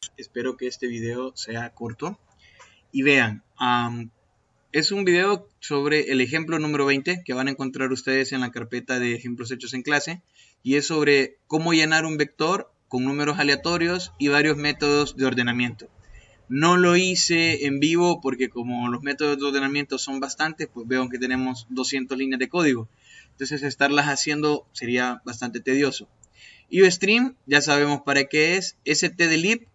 todos, espero que este video sea corto. Y vean, es un video sobre el ejemplo número 20 que van a encontrar ustedes en la carpeta de ejemplos hechos en clase. Y es sobre cómo llenar un vector con números aleatorios y varios métodos de ordenamiento. No lo hice en vivo porque como los métodos de ordenamiento son bastantes, pues veo que tenemos 200 líneas de código. Entonces estarlas haciendo sería bastante tedioso. UStream, ya sabemos para qué es. stdlib,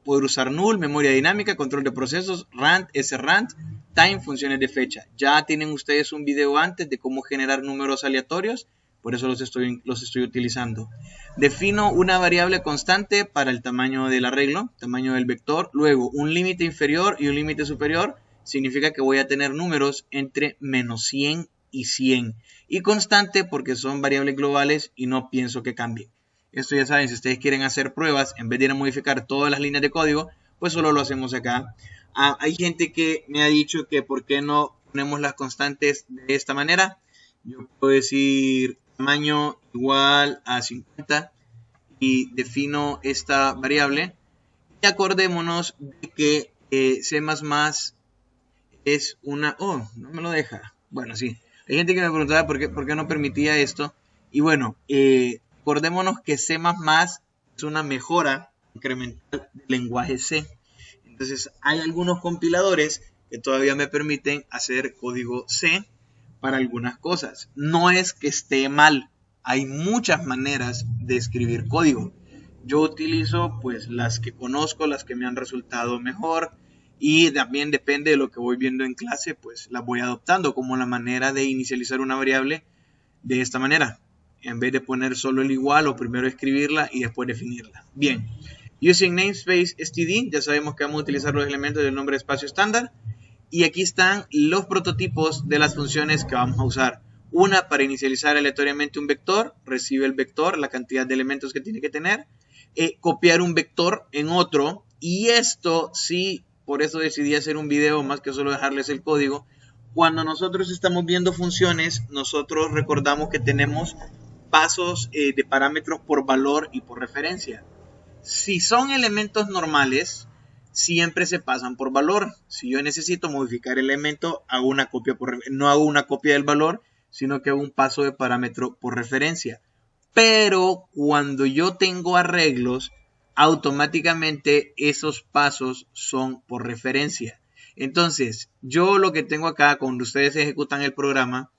poder usar null, memoria dinámica, control de procesos, rand, srand, time, funciones de fecha. Ya tienen ustedes un video antes de cómo generar números aleatorios, por eso los estoy utilizando. Defino una variable constante para el tamaño del arreglo, tamaño del vector. Luego, un límite inferior y un límite superior significa que voy a tener números entre menos 100 y 100. Y constante porque son variables globales y no pienso que cambien. Esto ya saben, si ustedes quieren hacer pruebas, en vez de ir a modificar todas las líneas de código, pues solo lo hacemos acá. Hay gente que me ha dicho que por qué no ponemos las constantes de esta manera. Yo puedo decir tamaño igual a 50 y defino esta variable. Y acordémonos de que C++ es una... Oh, no me lo deja. Bueno, sí. Hay gente que me preguntaba por qué no permitía esto. Y bueno, acordémonos que C++ es una mejora incremental del lenguaje C. Entonces hay algunos compiladores que todavía me permiten hacer código C para algunas cosas. No es que esté mal, hay muchas maneras de escribir código. Yo utilizo pues las que conozco, las que me han resultado mejor, y también depende de lo que voy viendo en clase, pues las voy adoptando, como la manera de inicializar una variable de esta manera, en vez de poner solo el igual o primero escribirla y después definirla. Bien, using namespace std, ya sabemos que vamos a utilizar los elementos del nombre de espacio estándar. Y aquí están los prototipos de las funciones que vamos a usar. Una para inicializar aleatoriamente un vector, recibe el vector, la cantidad de elementos que tiene que tener, copiar un vector en otro, y esto sí, por eso decidí hacer un video más que solo dejarles el código. Cuando nosotros estamos viendo funciones, nosotros recordamos que tenemos pasos de parámetros por valor y por referencia. Si son elementos normales, siempre se pasan por valor. Si yo necesito modificar el elemento, hago una copia no hago una copia del valor, sino que hago un paso de parámetro por referencia. Pero cuando yo tengo arreglos, automáticamente esos pasos son por referencia. Entonces, yo lo que tengo acá, cuando ustedes ejecutan el programa,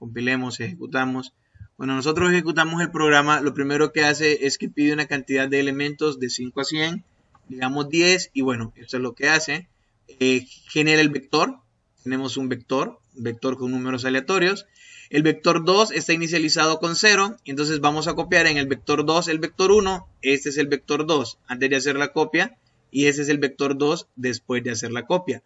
compilemos, ejecutamos. Cuando nosotros ejecutamos el programa, lo primero que hace es que pide una cantidad de elementos de 5 a 100, digamos 10, y bueno, esto es lo que hace. Genera el vector, tenemos un vector con números aleatorios. El vector 2 está inicializado con 0, entonces vamos a copiar en el vector 2 el vector 1, este es el vector 2 antes de hacer la copia, y ese es el vector 2 después de hacer la copia.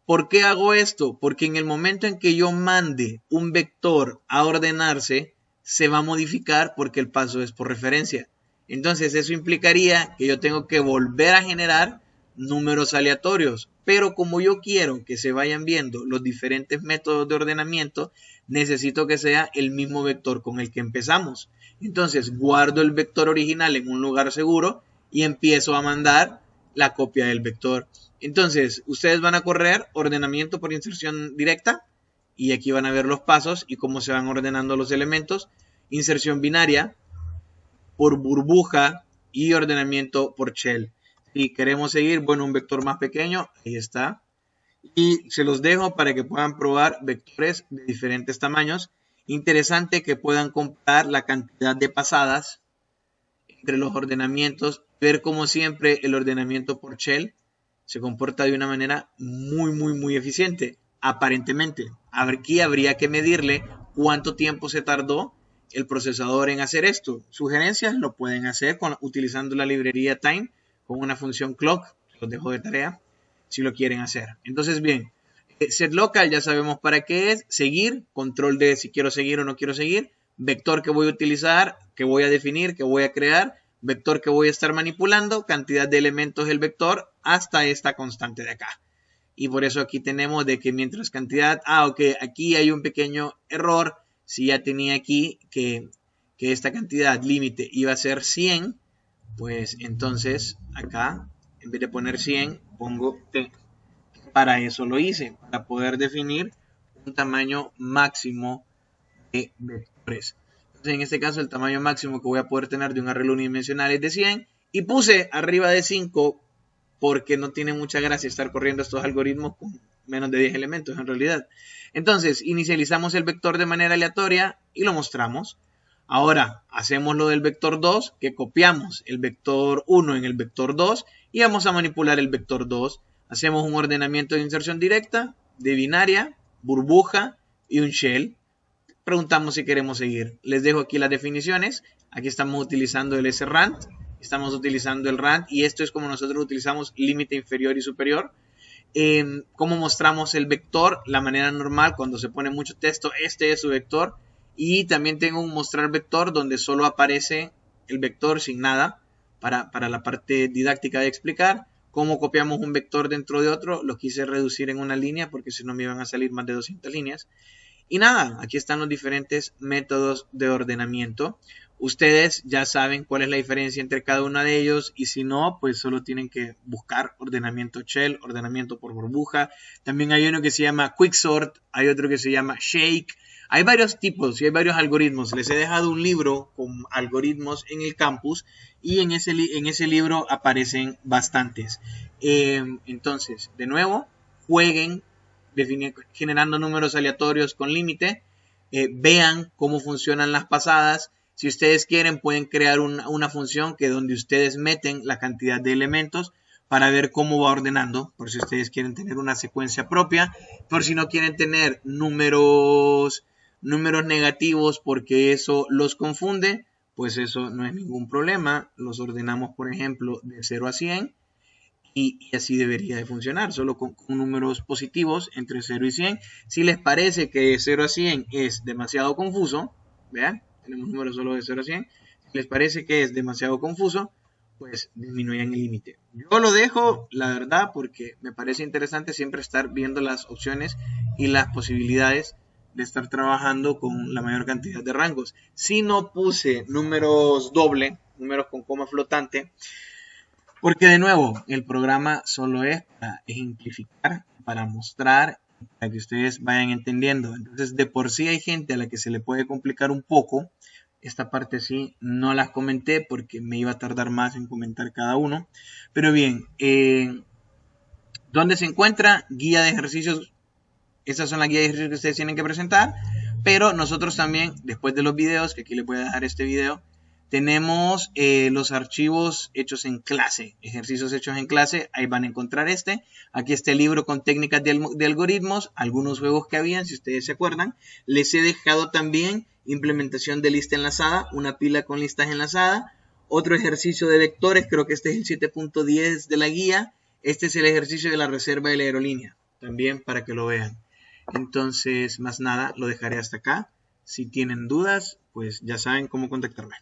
¿Por qué hago esto? Porque en el momento en que yo mande un vector a ordenarse, se va a modificar porque el paso es por referencia. Entonces eso implicaría que yo tengo que volver a generar números aleatorios. Pero como yo quiero que se vayan viendo los diferentes métodos de ordenamiento, necesito que sea el mismo vector con el que empezamos. Entonces guardo el vector original en un lugar seguro y empiezo a mandar la copia del vector. Entonces ustedes van a correr ordenamiento por inserción directa. Y aquí van a ver los pasos y cómo se van ordenando los elementos. Inserción binaria por burbuja y ordenamiento por shell. Si queremos seguir, bueno, un vector más pequeño, ahí está. Y se los dejo para que puedan probar vectores de diferentes tamaños. Interesante que puedan comparar la cantidad de pasadas entre los ordenamientos. Ver como siempre el ordenamiento por shell se comporta de una manera muy eficiente. Aparentemente, aquí habría que medirle cuánto tiempo se tardó el procesador en hacer esto. Sugerencias lo pueden hacer utilizando la librería time con una función clock. Los dejo de tarea si lo quieren hacer. Entonces, bien, setLocal ya sabemos para qué es. Seguir, control de si quiero seguir o no quiero seguir. Vector que voy a utilizar, que voy a definir, que voy a crear. Vector que voy a estar manipulando. Cantidad de elementos del vector hasta esta constante de acá. Y por eso aquí tenemos de que mientras cantidad... ok, aquí hay un pequeño error. Si ya tenía aquí que esta cantidad límite iba a ser 100, pues entonces acá en vez de poner 100, pongo T. Para eso lo hice, para poder definir un tamaño máximo de vectores. Entonces, en este caso, el tamaño máximo que voy a poder tener de un arreglo unidimensional es de 100, y puse arriba de 5 porque no tiene mucha gracia estar corriendo estos algoritmos con menos de 10 elementos en realidad. Entonces, inicializamos el vector de manera aleatoria y lo mostramos. Ahora, hacemos lo del vector 2, que copiamos el vector 1 en el vector 2 y vamos a manipular el vector 2. Hacemos un ordenamiento de inserción directa, de binaria, burbuja y un shell. Preguntamos si queremos seguir. Les dejo aquí las definiciones. Aquí estamos utilizando el srand, estamos utilizando el rand y esto es como nosotros utilizamos límite inferior y superior. Cómo mostramos el vector, la manera normal cuando se pone mucho texto, este es su vector. Y también tengo un mostrar vector donde solo aparece el vector sin nada para la parte didáctica de explicar. Cómo copiamos un vector dentro de otro, lo quise reducir en una línea porque si no me iban a salir más de 200 líneas. Y nada, aquí están los diferentes métodos de ordenamiento. Ustedes ya saben cuál es la diferencia entre cada uno de ellos y si no, pues solo tienen que buscar ordenamiento shell, ordenamiento por burbuja. También hay uno que se llama quicksort, hay otro que se llama shake. Hay varios tipos y hay varios algoritmos. Les he dejado un libro con algoritmos en el campus y en ese libro aparecen bastantes. Entonces, de nuevo, jueguen generando números aleatorios con límite. Vean cómo funcionan las pasadas. Si ustedes quieren, pueden crear una función que donde ustedes meten la cantidad de elementos para ver cómo va ordenando, por si ustedes quieren tener una secuencia propia, por si no quieren tener números negativos porque eso los confunde, pues eso no es ningún problema. Los ordenamos, por ejemplo, de 0 a 100 y así debería de funcionar, solo con números positivos entre 0 y 100. Si les parece que de 0 a 100 es demasiado confuso, vean, tenemos números solo de 0 a 100. Si les parece que es demasiado confuso, pues disminuyan el límite. Yo lo dejo, la verdad, porque me parece interesante siempre estar viendo las opciones y las posibilidades de estar trabajando con la mayor cantidad de rangos. Si no puse números doble, números con coma flotante, porque de nuevo, el programa solo es para ejemplificar, para mostrar, para que ustedes vayan entendiendo. Entonces, de por sí hay gente a la que se le puede complicar un poco. Esta parte sí no las comenté porque me iba a tardar más en comentar cada uno. Pero bien, ¿dónde se encuentra? Guía de ejercicios. Esas son las guías de ejercicios que ustedes tienen que presentar. Pero nosotros también, después de los videos, que aquí les voy a dejar este video, tenemos los archivos hechos en clase, ejercicios hechos en clase, ahí van a encontrar este. Aquí está el libro con técnicas de algoritmos, algunos juegos que habían, si ustedes se acuerdan. Les he dejado también implementación de lista enlazada, una pila con listas enlazadas, otro ejercicio de vectores, creo que este es el 7.10 de la guía. Este es el ejercicio de la reserva de la aerolínea, también para que lo vean. Entonces, más nada, lo dejaré hasta acá. Si tienen dudas, pues ya saben cómo contactarme.